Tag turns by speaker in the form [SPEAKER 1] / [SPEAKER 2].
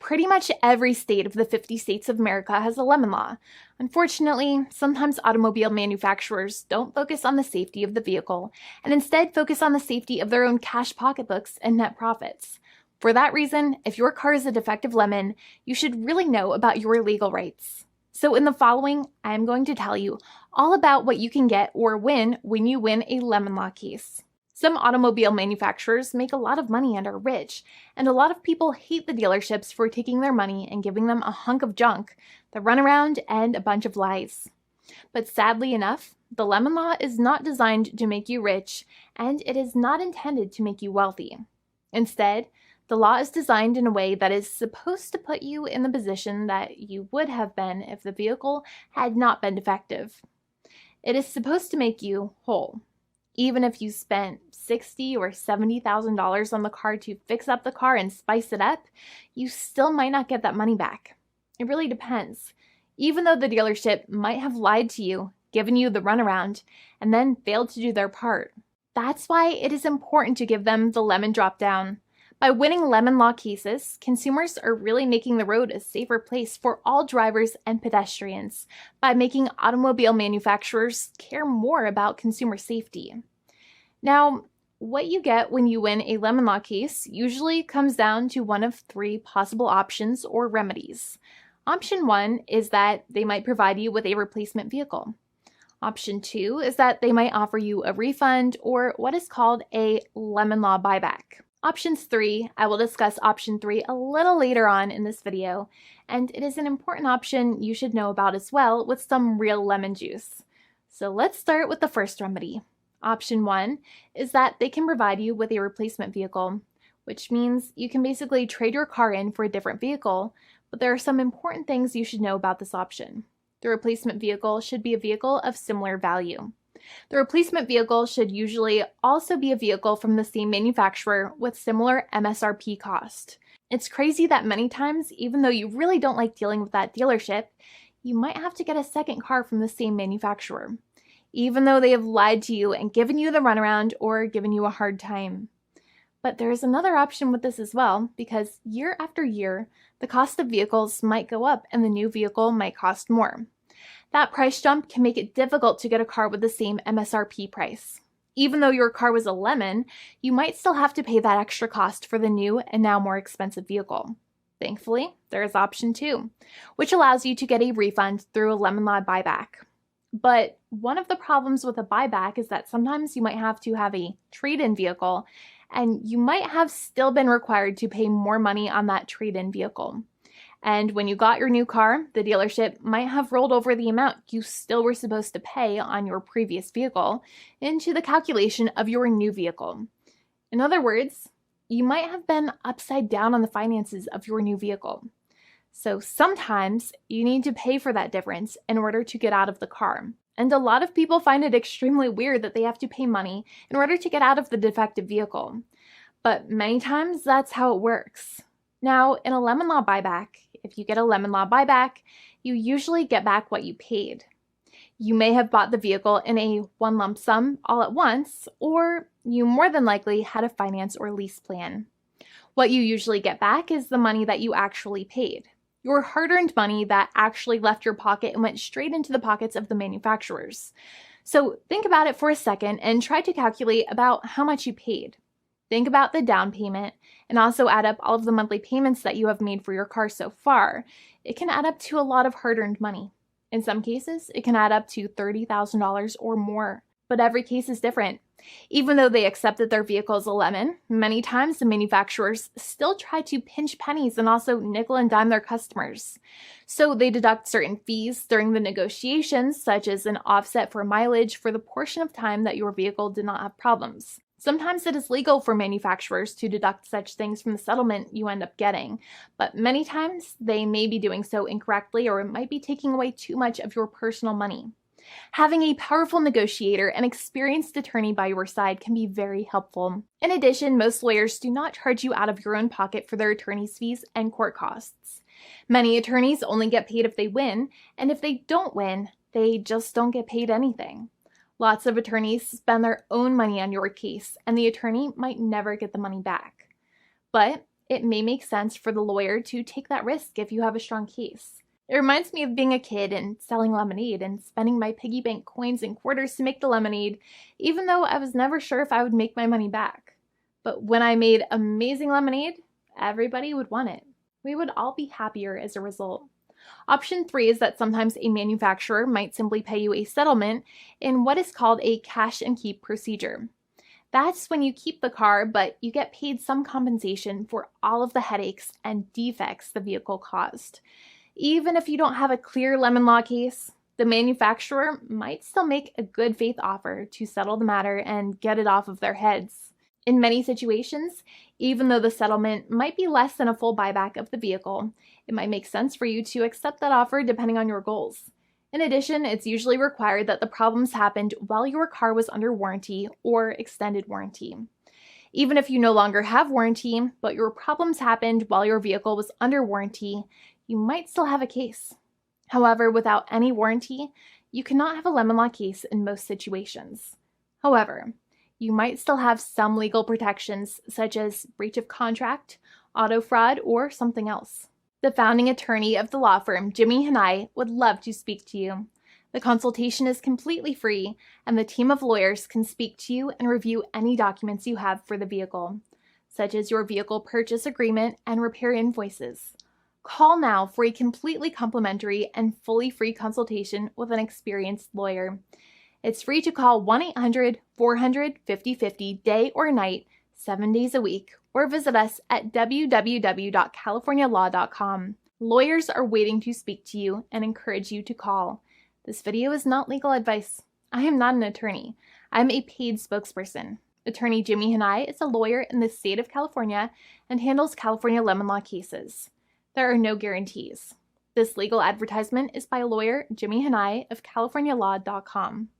[SPEAKER 1] Pretty much every state of the 50 states of America has a lemon law. Unfortunately, sometimes automobile manufacturers don't focus on the safety of the vehicle and instead focus on the safety of their own cash pocketbooks and net profits. For that reason, if your car is a defective lemon, you should really know about your legal rights. So in the following, I am going to tell you all about what you can get or win when you win a lemon law case. Some automobile manufacturers make a lot of money and are rich, and a lot of people hate the dealerships for taking their money and giving them a hunk of junk, the runaround, and a bunch of lies. But sadly enough, the lemon law is not designed to make you rich, and it is not intended to make you wealthy. Instead, the law is designed in a way that is supposed to put you in the position that you would have been if the vehicle had not been defective. It is supposed to make you whole. Even if you spent $60,000 or $70,000 on the car to fix up the car and spice it up, you still might not get that money back. It really depends. Even though the dealership might have lied to you, given you the runaround, and then failed to do their part. That's why it is important to give them the lemon drop down. By winning lemon law cases, consumers are really making the road a safer place for all drivers and pedestrians by making automobile manufacturers care more about consumer safety. Now, what you get when you win a lemon law case usually comes down to one of three possible options or remedies. Option 1 is that they might provide you with a replacement vehicle. Option 2 is that they might offer you a refund or what is called a lemon law buyback. Options 3, I will discuss option 3 a little later on in this video, and it is an important option you should know about as well with some real lemon juice. So let's start with the first remedy. Option 1 is that they can provide you with a replacement vehicle, which means you can basically trade your car in for a different vehicle, but there are some important things you should know about this option. The replacement vehicle should be a vehicle of similar value. The replacement vehicle should usually also be a vehicle from the same manufacturer with similar MSRP cost. It's crazy that many times, even though you really don't like dealing with that dealership, you might have to get a second car from the same manufacturer, even though they have lied to you and given you the runaround or given you a hard time. But there is another option with this as well, because year after year, the cost of vehicles might go up and the new vehicle might cost more. That price jump can make it difficult to get a car with the same MSRP price. Even though your car was a lemon, you might still have to pay that extra cost for the new and now more expensive vehicle. Thankfully, there is option 2, which allows you to get a refund through a lemon law buyback. But one of the problems with a buyback is that sometimes you might have to have a trade-in vehicle, and you might have still been required to pay more money on that trade-in vehicle. And when you got your new car, the dealership might have rolled over the amount you still were supposed to pay on your previous vehicle into the calculation of your new vehicle. In other words, you might have been upside down on the finances of your new vehicle. So sometimes you need to pay for that difference in order to get out of the car. And a lot of people find it extremely weird that they have to pay money in order to get out of the defective vehicle. But many times that's how it works. Now, in a lemon law buyback, if you get a lemon law buyback, you usually get back what you paid. You may have bought the vehicle in a one lump sum all at once, or you more than likely had a finance or lease plan. What you usually get back is the money that you actually paid. Your hard-earned money that actually left your pocket and went straight into the pockets of the manufacturers. So think about it for a second and try to calculate about how much you paid. Think about the down payment and also add up all of the monthly payments that you have made for your car so far. It can add up to a lot of hard-earned money. In some cases, it can add up to $30,000 or more, but every case is different. Even though they accept that their vehicle is a lemon, many times the manufacturers still try to pinch pennies and also nickel and dime their customers. So they deduct certain fees during the negotiations, such as an offset for mileage for the portion of time that your vehicle did not have problems. Sometimes it is legal for manufacturers to deduct such things from the settlement you end up getting, but many times they may be doing so incorrectly or it might be taking away too much of your personal money. Having a powerful negotiator and experienced attorney by your side can be very helpful. In addition, most lawyers do not charge you out of your own pocket for their attorney's fees and court costs. Many attorneys only get paid if they win, and if they don't win, they just don't get paid anything. Lots of attorneys spend their own money on your case, and the attorney might never get the money back. But it may make sense for the lawyer to take that risk if you have a strong case. It reminds me of being a kid and selling lemonade and spending my piggy bank coins and quarters to make the lemonade, even though I was never sure if I would make my money back. But when I made amazing lemonade, everybody would want it. We would all be happier as a result. Option 3 is that sometimes a manufacturer might simply pay you a settlement in what is called a cash and keep procedure. That's when you keep the car, but you get paid some compensation for all of the headaches and defects the vehicle caused. Even if you don't have a clear lemon law case, the manufacturer might still make a good faith offer to settle the matter and get it off of their heads. In many situations, even though the settlement might be less than a full buyback of the vehicle, it might make sense for you to accept that offer depending on your goals. In addition, it's usually required that the problems happened while your car was under warranty or extended warranty. Even if you no longer have warranty, but your problems happened while your vehicle was under warranty, you might still have a case. However, without any warranty, you cannot have a lemon law case in most situations. However, you might still have some legal protections such as breach of contract, auto fraud, or something else. The founding attorney of the law firm, Jimmy and I, would love to speak to you. The consultation is completely free, and the team of lawyers can speak to you and review any documents you have for the vehicle, such as your vehicle purchase agreement and repair invoices. Call now for a completely complimentary and fully free consultation with an experienced lawyer. It's free to call 1-800-400-5050 day or night, 7 days a week, or visit us at www.californialaw.com. Lawyers are waiting to speak to you and encourage you to call. This video is not legal advice. I am not an attorney. I'm a paid spokesperson. Attorney Jimmy Hanai is a lawyer in the state of California and handles California lemon law cases. There are no guarantees. This legal advertisement is by lawyer Jimmy Hanai of CaliforniaLaw.com.